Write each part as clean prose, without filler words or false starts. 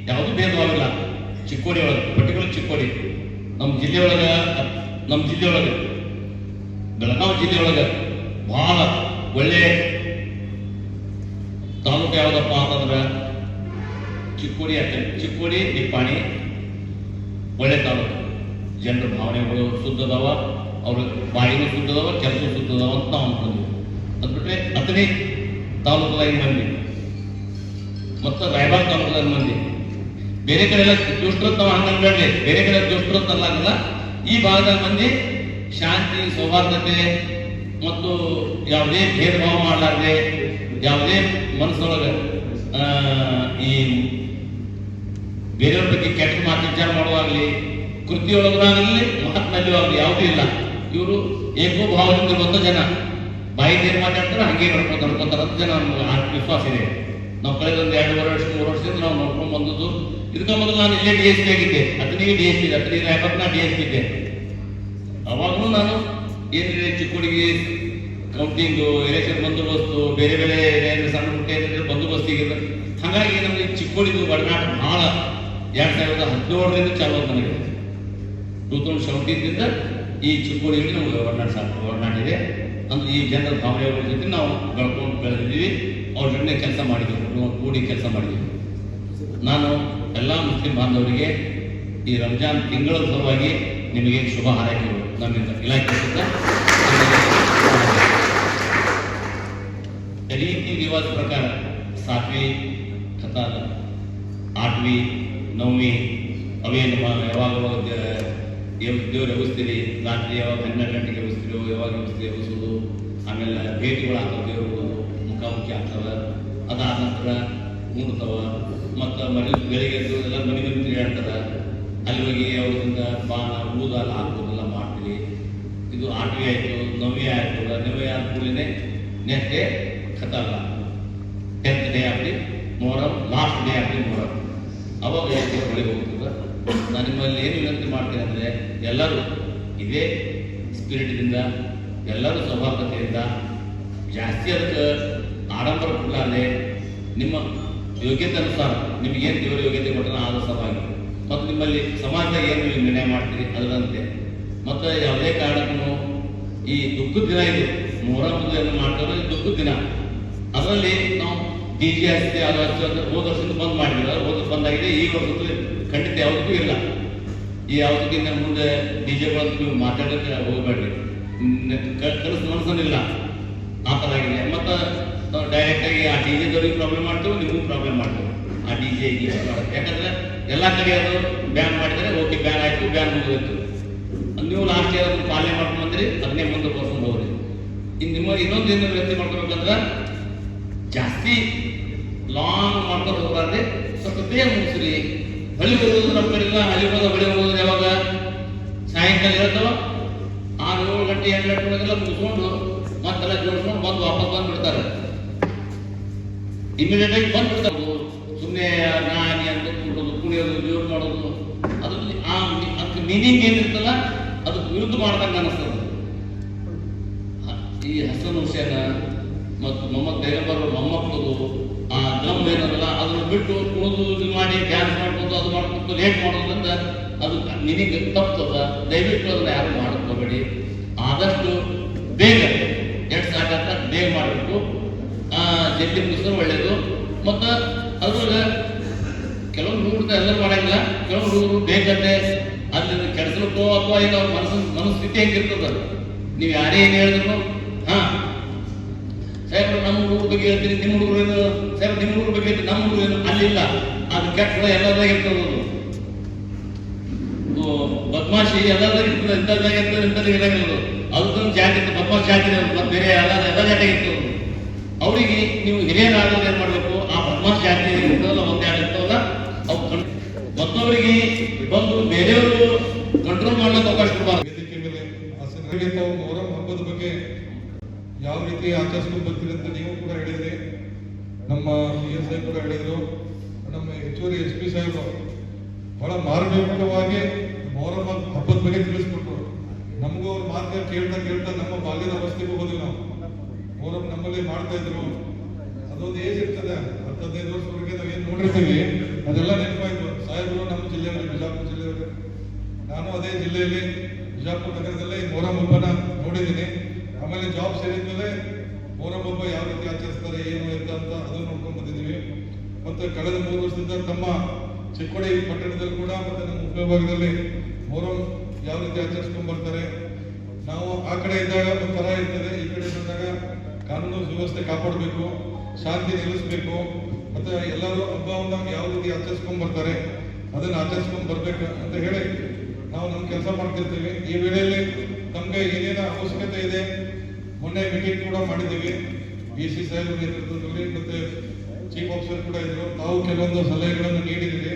ಯಾವುದೂ ಭೇದ ಭಾವಿಲ್ಲ. ಚಿಕ್ಕೋಡಿ ಒಳಗೆ ಪರ್ಟಿಕ್ಯುಲರ್ ಚಿಕ್ಕೋಡಿ ನಮ್ಮ ಜಿಲ್ಲೆಯೊಳಗೆ ಬೆಳಗಾವಿ ಜಿಲ್ಲೆಯೊಳಗೆ ಬಹಳ ಒಳ್ಳೆ ತಾಲೂಕು ಯಾವುದಪ್ಪ ಅಂತಂದ್ರೆ ಚಿಕ್ಕೋಡಿ ನಿಪ್ಪಾಣಿ ಒಳ್ಳೆ ತಾಲೂಕು. ಜನರ ಭಾವನೆಗಳು ಶುದ್ಧದವ, ಅವ್ರ ಬಾಯಿನೂ ಶುದ್ಧದವ, ಕೆಲಸ ಶುದ್ಧದವ ಅಂತ ನಾವು ಅನ್ಕೊಂಡ್ವಿ. ಅಂದ್ಬಿಟ್ರೆ ಅಥಣಿ ತಾಲೂಕದಾಗ ಮಂದಿ ಮತ್ತು ರಾಯಬಾಗ್ ತಾಲೂಕದಾಗ ಮಂದಿ. ಬೇರೆ ಕಡೆ ಎಲ್ಲ ದುಷ್ಟರತ್ ನಾವು ಹಂಗನ್ಬೇಡ್ರಿ, ಬೇರೆ ಕಡೆ ದುಷ್ಟರತ್ ಅಲ್ಲಾಗಲ್ಲ. ಈ ಭಾಗದ ಮಂದಿ ಶಾಂತಿ ಸೌಹಾರ್ದತೆ ಮತ್ತು ಯಾವುದೇ ಭೇದ ಭಾವ ಮಾಡಲಾರ್ದೆ, ಯಾವುದೇ ಮನಸ್ಸೊಳಗೆ ಈ ಬೇರೆಯವ್ರ ಬಗ್ಗೆ ಕೆಟ್ಟ ಮಾತು ವಿಚಾರ ಮಾಡುವಾಗಲಿ, ಕೃತಿಯೊಳಗಾಗಲಿ, ಮಾತಿನಲ್ಲಿ ಆಗಲಿ ಯಾವುದೂ ಇಲ್ಲ. ಇವರು ಏಕೋಭಾವದಿಂದ ಇರುವಂಥ ಜನ. ಬಾಯಿಗೆ ಏನು ಮಾತಾಡ್ತಾರೆ ಹಂಗೆ ನಡ್ಕೊಂತಾರೆ ಅಂತ ಜನ ನಮ್ಗೆ ವಿಶ್ವಾಸ ಇದೆ. ನಾವು ಕಳೆದ ಒಂದು 2 ವರ್ಷ 3 ವರ್ಷದಿಂದ ನಾವು ನೋಡ್ಕೊಂಡು ಬಂದದ್ದು. ಇದಕ್ಕೆ ಮೊದಲು ನಾನು ಇಲ್ಲೇ DSP ಆಗಿದ್ದೆ, ಅಥಣಿಗೆ DSP ಇದೆ, ಅಥಣಿ ರಾಯಬಾಗ್ನ DSP ಇದ್ದೆ. ಅವಾಗಲೂ ನಾನು ಏನಿದೆ ಚಿಕ್ಕೋಡಿಗೆ ಕೌಂಟಿಂಗು, ಎಲೆಕ್ಷನ್ ಬಂದೋಬಸ್ತು, ಬೇರೆ ಬೇರೆ ಸಣ್ಣ ಪುಟ್ಟ ಏನಿದ್ರೆ ಬಂದೋಬಸ್ತಿಗೆ. ಹಾಗಾಗಿ ನಮಗೆ ಚಿಕ್ಕೋಡಿದು ಒಡನಾಟ ಬಹಳ 2017ರಿಂದ ಚಾಲು ಆದ ನನಗೆ. 2017ದಿಂದ ಈ ಚಿಕ್ಕೋಡಿಗೆ ನಮಗೆ ಒಡನಾಟ ಇದೆ. ಅಂದ್ರೆ ಈ ಜನರ ಭಾವನೆಗಳ ಜೊತೆ ನಾವು ಬೆಳೆದಿದ್ದೀವಿ. ಅವ್ರ ಜೊತೆ ಕೆಲಸ ಮಾಡಿದ್ದೀವಿ, ಕೂಡಿ ಕೆಲಸ ಮಾಡಿದ್ದೀವಿ. ನಾನು ಎಲ್ಲ ಮುಸ್ಲಿಂ ಬಾಂಧವರಿಗೆ ಈ ರಂಜಾನ್ ತಿಂಗಳ ಸಲುವಾಗಿ ನಿಮಗೆ ಶುಭ ಹಾರೈಕೆಗಳು ನಮ್ಮಿಂದ ಇಲಾಖೆಯಿಂದ. ರೀತಿ ರಿವಾಜ್ ಪ್ರಕಾರ 7ವಿ ಖತಾಲ್, 8ವಿ 9ವಿ ಅವೇನು ಯಾವಾಗ ದೇವ್ರು ಎಬ್ಬಿಸ್ತೀರಿ, ರಾತ್ರಿ ಯಾವಾಗ 12 ಗಂಟೆಗೆ ಎಬ್ಬಿಸ್ತೀರೋ, ಯಾವಾಗ ಎಬ್ಬಿಸೋದು. ಆಮೇಲೆ ಭೇಟಿಗಳು ಆಗ್ತವೆ, ದೇವರು ಮುಖಾಮುಖಿ ಆಗ್ತವೆ. ಅದಾದ ನಂತರ ಮೂಡ್ತವ. ಮತ್ತು ಬೆಳಿಗ್ಗೆ ಎಲ್ಲ ಮನೆ ತಿರುಗಾಡ್ತಾರೆ. ಅಲ್ಲಿ ಹೋಗಿ ಅವ್ರಿಂದ ಬಾಣ ಊದಾಲ ಹಾಕೋದೆಲ್ಲ ಮಾಡ್ತೀವಿ. ಇದು 8ವಿ ಆಯಿತು, 9ವಿ ಆಯಿತು. 9ವಿ ಆದ ಕೂಡಲೇ ನೆಕ್ಸ್ಟ್ ಡೇ ಖತಾಲ, 10th ಡೇ ಆಗಲಿ ಮೊಹರಂ, ಲಾಸ್ಟ್ ಡೇ ಆಗಲಿ ಮೊಹರಂ. ಅವಾಗ ಹೊಳಿಗೆ ಹೋಗ್ತದೆ. ನಾನು ನಿಮ್ಮಲ್ಲಿ ಏನು ವಿನಂತಿ ಮಾಡ್ತೀನಿ ಅಂದರೆ, ಎಲ್ಲರೂ ಇದೇ ಸ್ಪಿರಿಟ್ದಿಂದ, ಎಲ್ಲರೂ ಸೌಹಾರ್ದತೆಯಿಂದ, ಜಾಸ್ತಿ ಅದಕ್ಕೆ ಆಡಂಬರ ಕೊಡಲಾರದೆ, ನಿಮ್ಮ ಯೋಗ್ಯತೆ ಅನುಸಾರ ನಿಮಗೇನು ದೇವರ ಯೋಗ್ಯತೆ ಕೊಟ್ಟರೆ ಆದ ಸಭಾಗಿ ಮತ್ತು ನಿಮ್ಮಲ್ಲಿ ಸಮಾಜದಾಗ ಏನು ನೀವು ನಿರ್ಣಯ ಮಾಡ್ತೀರಿ ಅದರಂತೆ. ಮತ್ತು ಯಾವುದೇ ಕಾರಣಕ್ಕೂ ಈ ದುಃಖದ ದಿನ ಇದು ಮೊಹರಂ ಏನು ಮಾಡ್ತಾರೆ, ದುಃಖದ ದಿನ. ಅದರಲ್ಲಿ ನಾವು DJ ಹಚ್ಚಿದೆ, ಅದು ಹೋದ ವರ್ಷದಿಂದ ಬಂದ್ ಮಾಡಿಲ್ಲ, ಹೋದ ಬಂದಾಗಿದೆ. ಈ ವರ್ಷದ ಖಂಡಿತ ಯಾವುದಕ್ಕೂ ಇಲ್ಲ. ಈ ಯಾವುದಕ್ಕಿಂತ ಮುಂದೆ DJಗಳಂತ ನೀವು ಮಾತಾಡೋಕ್ಕೆ ಹೋಗಬೇಡ್ರಿ. ಕನಸು ಮನಸ್ಸನ್ನಿಲ್ಲ ಆ ಥರ ಆಗಿದೆ. ಮತ್ತು ಡೈರೆಕ್ಟಾಗಿ ಆ DJದವ್ರಿಗೆ ಪ್ರಾಬ್ಲಮ್ ಮಾಡ್ತೇವೆ, ನಿಮಗೂ ಪ್ರಾಬ್ಲಮ್ ಮಾಡ್ತೇವೆ. ಆ DJ ಯಾಕಂದ್ರೆ ಎಲ್ಲ ಕಡೆ ಅದು ಬ್ಯಾನ್ ಮಾಡಿದರೆ ಓಕೆ, ಬ್ಯಾನ್ ಆಯಿತು, ಬ್ಯಾನ್ ಮುಗಿದಿತ್ತು. ನೀವು ಲಾಸ್ಟ್ ಇಯರ್ ಅದನ್ನು ಪಾಲನೆ ಮಾಡ್ಕೊಂಡು ಬಂದ್ರಿ, ಅದನ್ನೇ ಮುಂದೆ ಬರ್ಕೊಂಡು ಹೋಗ್ರಿ. ಇನ್ನು ನಿಮ್ಮ ಇನ್ನೊಂದು ಏನು ವ್ಯಕ್ತಿ ಮಾಡ್ಕೋಬೇಕಂದ್ರೆ, ಜಾಸ್ತಿ ಲಾಂಗ್ ಮಾಡ್ಕೊಂಡು ಹೋಗ್ಬಾರ್ದೆ, ಸ್ವಲ್ಪ ಬೇಗ ಮುಗಿಸ್ರಿ. ಹಳಿ ಹೋಗೋದು ನಮ್ಮ ಕಡೆಲ್ಲ, ಹಳಿ ಹೋಗೋದು ಯಾವಾಗ ಸಾಯಂಕಾಲ ಇರುತ್ತವ 6-7 ಗಂಟೆ 8 ಗಂಟೆ ಒಳಗೆಲ್ಲ ಮುಗಿಸ್ಕೊಂಡು ಮತ್ತೆಲ್ಲ ಜೋಡಿಸ್ಕೊಂಡು ಬಂದು ವಾಪಸ್ ಬಂದ್ಬಿಡ್ತಾರೆ. ಇಮಿಡಿಯೇಟ್ ಆಗಿ ಬಂದ್ಬಿಡ್ತಾರೆ. ಸುಮ್ಮನೆ ನಾನಿ ಅಂತ ಕುಣಿಯೋದು, ಜೋರು ಮಾಡೋದು, ಅದ್ರಲ್ಲಿ ಅದಕ್ಕೆ ಮೀನಿಂಗ್ ಏನಿರ್ತಲ್ಲ ಅದು ವಿರುದ್ಧ ಮಾಡ್ದಂಗೆ ಅನಿಸ್ತದೆ. ಈ ಹಸನ್ ಹುಸೇನ ಮತ್ತು ಮೊಹಮ್ಮದ್ ಪೈಗಂಬರ್ ಮೊಮ್ಮಕ್ಕಳು ಆ ಡ್ರಮ್ ಏನಲ್ಲ ಅದನ್ನು ಬಿಟ್ಟು ಕುಣಿದು ಮಾಡಿ ಡ್ಯಾನ್ಸ್ ಮಾಡ್ಕೊಂಡು ಅದು ಮಾಡ್ಕೊಂಡು ಲೇಟ್ ಮಾಡೋದ್ರಿಂದ ಅದು ಮೀನಿಂಗ್ ತಪ್ತದ. ದಯವಿಟ್ಟು ಅದನ್ನ ಯಾರು ಮಾಡ್ಕೋಬೇಡಿ. ಆದಷ್ಟು ಬೇಗ ಎಷ್ಟು ಸಾಕಂತ ಬೇಗ ಮಾಡಬೇಕು. ಜಲ್ದಿ ಮುಗಿಸಿದ್ರೆ ಒಳ್ಳೇದು. ಮತ್ತು ಅದ್ರಾಗ ಕೆಲವೊಂದು ಹುಡುಗರು ಎಲ್ಲ ಮಾಡಂಗಿಲ್ಲ, ಕೆಲವೊಂದು ಹುಡುಗರು ಬೇಕಂತೆ ಅಲ್ಲಿ ಕೆಡಿಸ್ಲಿಕ್ಕೋ ಅಥವಾ ಏನೋ ಮನಸ್ಥಿತಿ ಹೆಂಗಿರ್ತದ. ನೀವು ಯಾರೇ ಏನು ಹೇಳಿದ್ರು ಸಾಹೇಬ್ರು ನಮ್ಮ ಹುಡುಗರ ಬಗ್ಗೆ ಹೇಳ್ತೀನಿ, ನಿಮ್ಮ ಹುಡುಗರು ಏನು ಸಾಹೇಬ್ರು ನಿಮ್ಮ ಹುಡುಗರ ಬಗ್ಗೆ ಹೇಳ್ತೀನಿ, ನಮ್ಮ ಹುಡುಗರು ಏನು ಅಲ್ಲಿಲ್ಲ. ಅದು ಕೆಟ್ಟ ಎಲ್ಲದಾಗ ಇರ್ತದೆ. ಬದ್ಮಾಶಿ ಎಲ್ಲದಾಗ ಇರ್ತದೆ, ಇಂಥದ್ದಾಗ ಇರ್ತದೆ, ಇಂಥದ್ದಾಗ ಇರಂಗಿಲ್ಲ. ಅದಕ್ಕೆ ಜಾತಿ ಬದ್ಮಾಶಿ ಜಾತಿ ಮತ್ತೆ ಬೇರೆ ಎಲ್ಲ ಜಾತಿ ಇರ್ತದೆ. ಅವರಿಗೆ ನೀವು ಹಿರಿಯರಾಗೋದು ಏನು ಮಾಡಬೇಕು, ಆ ಬದ್ಮಾಶಿ ಜಾತಿ ಇರ್ತದಲ್ಲ, ಒಂದೆರಡು ಇರ್ತವಲ್ಲ, ಅವು ಮತ್ತೊಬ್ಬರಿಗೆ ಬಂದು ಬೇರೆಯವರು ಕಂಟ್ರೋಲ್ ಮಾಡ್ಲಿಕ್ಕೆ ಅವಕಾಶ ಕೊಡಬಾರ್ದು. ವೇದಿಕೆ ಮೇಲೆ ತಾವು ಮೊಹರಂ ಹಬ್ಬದ ಬಗ್ಗೆ ಯಾವ ರೀತಿ ಆಚರಿಸ್ಕೊಂಡು ಬರ್ತೀರಿ ಅಂತ ನೀವು ಕೂಡ ಹೇಳಿದ್ರಿ, ನಮ್ಮ PSI ಕೂಡ ಹೇಳಿದ್ರು, ನಮ್ಮ ಹೆಚ್ಚುವರಿ SP ಸಾಹೇಬರು ಬಹಳ ಮಾರ್ಮಿಕವಾಗಿ ಮೊಹರಂ ಹಬ್ಬದ ಬಗ್ಗೆ ತಿಳಿಸ್ಕೊಟ್ರು. ನಮಗೂ ಅವ್ರ ಮಾತನ್ನ ಕೇಳ್ತಾ ನಮ್ಮ ಬಾಲ್ಯದ ಅವಸ್ಥೆಗೆ ಹೋಗೋದು. ನಾವು ಮೊಹರಂ ನಮ್ಮಲ್ಲಿ ಮಾಡ್ತಾ ಇದ್ರು, ಅದೊಂದು ಏಜ್ ಇರ್ತದೆ 10-15 ವರ್ಷದವರೆಗೆ ನಾವೇನು ನೋಡಿರ್ತೀವಿ ಅದೆಲ್ಲ ನೆನಪಾಯ್ತು. ಸಾಹೇಬರು ನಮ್ಮ ಜಿಲ್ಲೆಯವರು, ಬಿಜಾಪುರ ಜಿಲ್ಲೆಯವರು. ನಾನು ಅದೇ ಜಿಲ್ಲೆಯಲ್ಲಿ ಬಿಜಾಪುರ ನಗರದಲ್ಲೇ ಈ ಮೊಹರಂ ಹಬ್ಬನ ನೋಡಿದ್ದೀನಿ. ಆಮೇಲೆ ಜಾಬ್ ಸೇರಿದ್ಮೇಲೆ ಮೊಹರಂ ಹಬ್ಬ ಯಾವ ರೀತಿ ಆಚರಿಸ್ತಾರೆ, ಏನು ಎತ್ತ ಅಂತ ಅದನ್ನು ನೋಡ್ಕೊಂಡು ಬಂದಿದ್ದೀವಿ. ಮತ್ತು ಕಳೆದ 3 ವರ್ಷದಿಂದ ತಮ್ಮ ಚಿಕ್ಕೋಡಿ ಪಟ್ಟಣದಲ್ಲಿ ಕೂಡ ಮತ್ತು ನಮ್ಮ ಉಪವಿಭಾಗದಲ್ಲಿ ಮೊಹರಂ ಯಾವ ರೀತಿ ಆಚರಿಸ್ಕೊಂಡು ಬರ್ತಾರೆ. ನಾವು ಆ ಕಡೆ ಇದ್ದಾಗ ಒಂಥರ ಇರ್ತದೆ, ಈ ಕಡೆ ಬಂದಾಗ ಕಾನೂನು ಸುವ್ಯವಸ್ಥೆ ಕಾಪಾಡಬೇಕು, ಶಾಂತಿ ನಿಲ್ಲಿಸಬೇಕು, ಮತ್ತು ಎಲ್ಲರೂ ಹಬ್ಬವನ್ನು ಯಾವ ರೀತಿ ಆಚರಿಸ್ಕೊಂಡು ಬರ್ತಾರೆ ಅದನ್ನು ಆಚರಿಸ್ಕೊಂಡು ಬರ್ಬೇಕು ಅಂತ ಹೇಳಿ ನಾವು ನಮ್ಮ ಕೆಲಸ ಮಾಡ್ತಿರ್ತೀವಿ. ಈ ವೇಳೆಯಲ್ಲಿ ನಮಗೆ ಏನೇನು ಅವಶ್ಯಕತೆ ಇದೆ, ಮೊನ್ನೆ ಮೀಟಿಂಗ್ ಕೂಡ ಮಾಡಿದ್ದೀವಿ BC ಸಾಹೇಬರ ನೇತೃತ್ವದಲ್ಲಿ, ಮತ್ತು ಚೀಫ್ ಆಫೀಸರ್ ಕೂಡ ಇದ್ರು. ತಾವು ಕೆಲವೊಂದು ಸಲಹೆಗಳನ್ನು ನೀಡಿದ್ದೀರಿ.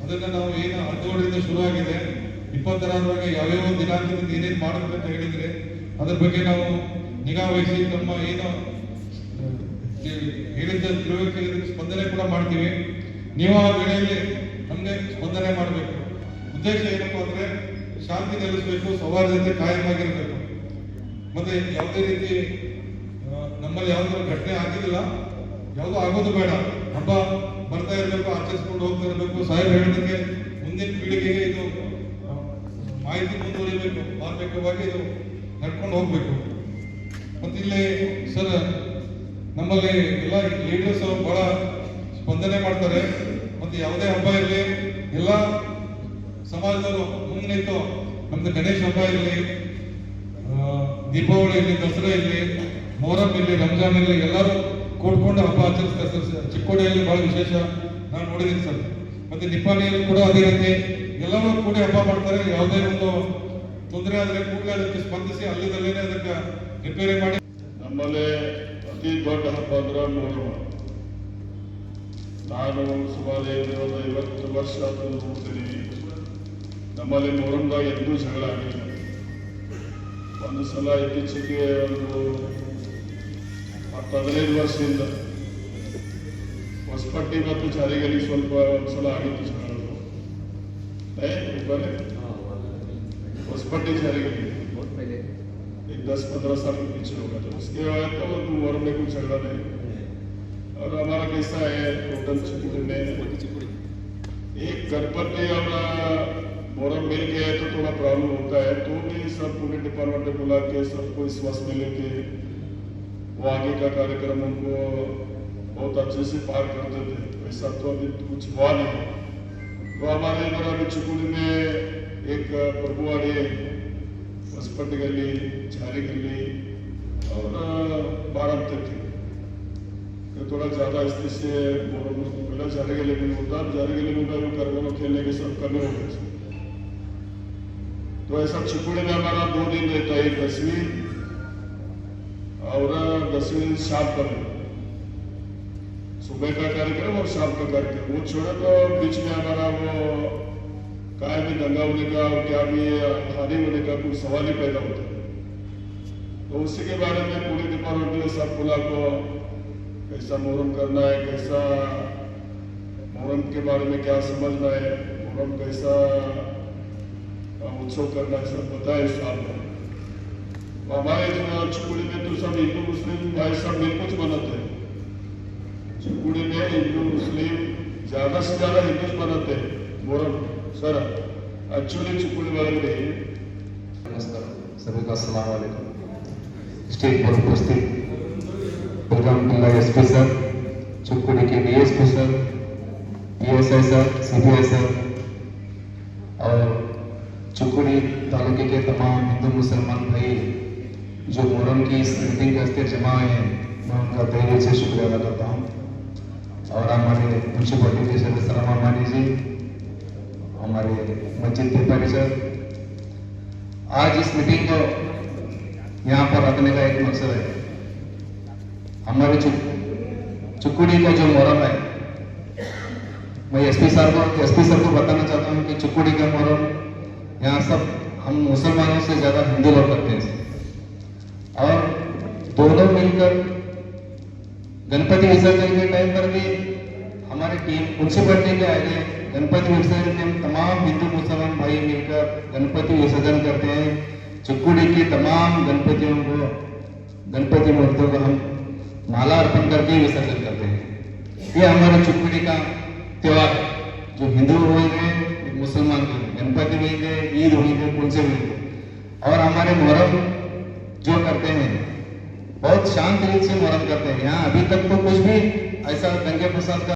ಅದನ್ನು ನಾವು ಏನು 10 ಶುರು ಆಗಿದೆ, 26ರವರೆಗೆ ಯಾವ್ಯಾವ ದಿನಾಂಕದಿಂದ ಏನೇನು ಮಾಡಬೇಕಂತ ಹೇಳಿದ್ರೆ ಅದ್ರ ಬಗ್ಗೆ ನಾವು ನಿಗಾ ವಹಿಸಿ ತಮ್ಮ ಏನು ಹೇಳಿದ್ದ ತಿಳುವಳಿಕೆ ಸ್ಪಂದನೆ ಕೂಡ ಮಾಡ್ತೀವಿ. ನೀವು ಆ ವೇಳೆಯಲ್ಲಿ ನಮಗೆ ಸ್ಪಂದನೆ ಮಾಡಬೇಕು. ಉದ್ದೇಶ ಏನಪ್ಪಾ ಅಂದ್ರೆ ಶಾಂತಿ ನೆಲೆಸಬೇಕು, ಸೌಹಾರ್ದತೆ ಕಾಯಮಾಗಿರಬೇಕು. ಮತ್ತೆ ಯಾವುದೇ ರೀತಿ ನಮ್ಮಲ್ಲಿ ಯಾವುದೋ ಘಟನೆ ಆಗಿಲ್ಲ, ಯಾವುದೋ ಆಗೋದು ಬೇಡ. ಹಬ್ಬ ಬರ್ತಾ ಇರಬೇಕು, ಆಚರಿಸ್ಕೊಂಡು ಹೋಗ್ತಾ ಇರಬೇಕು. ಸಾಹೇಬ್ ಹೇಳಿದಂಗೆ ಮುಂದಿನ ಪೀಳಿಗೆಗೆ ಇದು ಮಾಹಿತಿ ಮುಂದುವರಿಬೇಕು, ಮಾರ್ಮಿಕವಾಗಿ ಇದು ನಡ್ಕೊಂಡು ಹೋಗ್ಬೇಕು. ಮತ್ತೆ ಇಲ್ಲಿ ಸರ್ ನಮ್ಮಲ್ಲಿ ಎಲ್ಲ ಲೀಡರ್ಸ್ ಬಹಳ ಸ್ಪಂದನೆ ಮಾಡ್ತಾರೆ. ಮತ್ತೆ ಯಾವುದೇ ಹಬ್ಬ ಇರಲಿ ಎಲ್ಲ ಸಮಾಜದವರು ಮುನ್ನಿಟ್ಟು, ನಮ್ದು ಗಣೇಶ ಹಬ್ಬ ಇರಲಿ, ದೀಪಾವಳಿ ಇರಲಿ, ದಸರಾ ಇರಲಿ, ಮೊಹರಂ ಇರಲಿ, ರಂಜಾನ್ ಇರಲಿ, ಎಲ್ಲರೂ ಕೂಡ್ಕೊಂಡು ಹಬ್ಬ ಆಚರಿಸ್ತಾರೆ ಸರ್. ಚಿಕ್ಕೋಡಿಯಲ್ಲಿ ಬಹಳ ವಿಶೇಷ ನಾನು ನೋಡಿದ್ದೀನಿ ಸರ್. ಮತ್ತೆ ನಿಪ್ಪಾಣಿಯಲ್ಲಿ ಕೂಡ ಅದೇ ರೀತಿ ಎಲ್ಲರೂ ಕೂಡಿ ಹಬ್ಬ ಮಾಡ್ತಾರೆ. ಯಾವುದೇ ಒಂದು ತೊಂದರೆ ಆದರೆ ಕೂಡಲೇ ಅದಕ್ಕೆ ಸ್ಪಂದಿಸಿ ಅಲ್ಲಿಂದಲೇ ಅದಕ್ಕೆ ರಿಪೇರಿ ಮಾಡಿ. ನಮ್ಮಲ್ಲಿ ಅತಿ ದೊಡ್ಡ ಹಬ್ಬ ಅಂದ್ರೆ ಮೊಹರಂ. ನಾನು ಸುಮಾರು 50 ವರ್ಷ ನೋಡ್ತೀನಿ. ನಮ್ಮಲ್ಲಿ ಮೊಹರಂದಾಗ ಎಂದೂ ಜಗಳ ಆಗಿಲ್ಲ. ಒಂದು ಸಲ ಇತ್ತೀಚೆಗೆ ಒಂದು 15 ವರ್ಷದಿಂದ ಹೊಸಪಟ್ಟಿ ಮತ್ತು ಜಾರಿಗಲ್ಲಿ ಸ್ವಲ್ಪ ಒಂದ್ಸಲ ಆಗಿತ್ತು ಜಗಳಗಳು. ಹೊಸಪट्टी जारी 10-15 साल के पीछे होगा जब उसके बाद तो मोहरम में कुछ झगड़ा नहीं। और हमारा कैसा है टोटल चिकोड़ी में एक गणपति और मोहरम मिल गया तो थोड़ा प्रॉब्लम होता है, तो भी सब पूरे डिपार्टमेंट बुला के सबको इस वश में लेके वो आगे का कार्यक्रम उनको बहुत अच्छे से पार करते थे। वैसा तो अभी कुछ हुआ नहीं। तो हमारे इधर अभी चिकोड़ी में एक प्रभुवाड़ी ಹೊಸಪಟ್ಟಿ ಗಲ್ಲಿ, झारीगली और बाराम तक तो थोड़ा ज्यादा स्थिति से पहले झारीगली में होता, झारीगली में भी कार्यक्रम खेलने के सब करने हो गए। तो ऐसा चिकोड़ी में हमारा 2 दिन रहता है, 10वीं और 10वीं शाम का सुबह का कार्यक्रम और शाम का कार्यक्रम। वो छोड़े तो बीच में हमारा वो काय भी दंगा होने का और क्या भी हानि होने का कोई सवाल ही पैदा होता है। तो उसी के बारे में पूरे डिपार्टमेंट ने सब खुला को कैसा मोहरम करना है, कैसा मोहरम के बारे में क्या समझना है, मोहरम कैसा उत्सव करना है, सब बताया साल में। तो हमारे चिकोड़ी में तो सब हिंदू मुस्लिम भाई सब मिलकर बनाते हैं। चिकोड़ी में हिंदू मुस्लिम ज्यादा से ज्यादा हिंदू बनाते हैं मोहरम सर। एक्चुअली चिकोड़ी वाले नहीं। नमस्कार सभी का अस्सलाम वालेकुम। स्टेज पर उपस्थित प्रोग्राम जिला SP सर, चिकोड़ी के DSP sir, PSI sir, CPI sir और चिकोड़ी तालुके के तमाम हिंदू मुसलमान भाई जो मोहरम की इस मीटिंग के वास्ते जमा हुए हैं, मैं उनका तहे दिल से शुक्रिया अदा करता हूँ। और हमारे म्यूनसिपालिटी के सदस्य सलामा मानी जी, हमारे मस्जिद तिवारी सर, आज इस मीटिंग को यहाँ पर रखने का एक मकसद है। हमारे चिकोड़ी का जो मोहरम है, मैं SP सर को बताना चाहता हूँ कि चिकोड़ी का मोहरम यहाँ सब हम मुसलमानों से ज्यादा हिंदू लोग करते हैं और दोनों मिलकर गणपति विसर्जन के टाइम पर भी हमारी टीम म्यूनसिपालिटी के आगे गणपति विसर्जन में तमाम हिंदू मुसलमान भाई मिलकर गणपति विसर्जन करते हैं। चिकोड़ी की तमाम गणपति मूर्तियों को हम माला अर्पण करके विसर्जन करते हैं। ये हमारे चुपड़ी का त्योहार है, जो हिंदू होंगे मुसलमान होंगे, गणपति होंगे, ईद होंगे, कौन से होंगे, और हमारे मुहर्रम जो करते हैं बहुत शांत रीत से मुहर्रम करते हैं। यहाँ अभी तक तो कुछ भी ऐसा दंगे फसाद का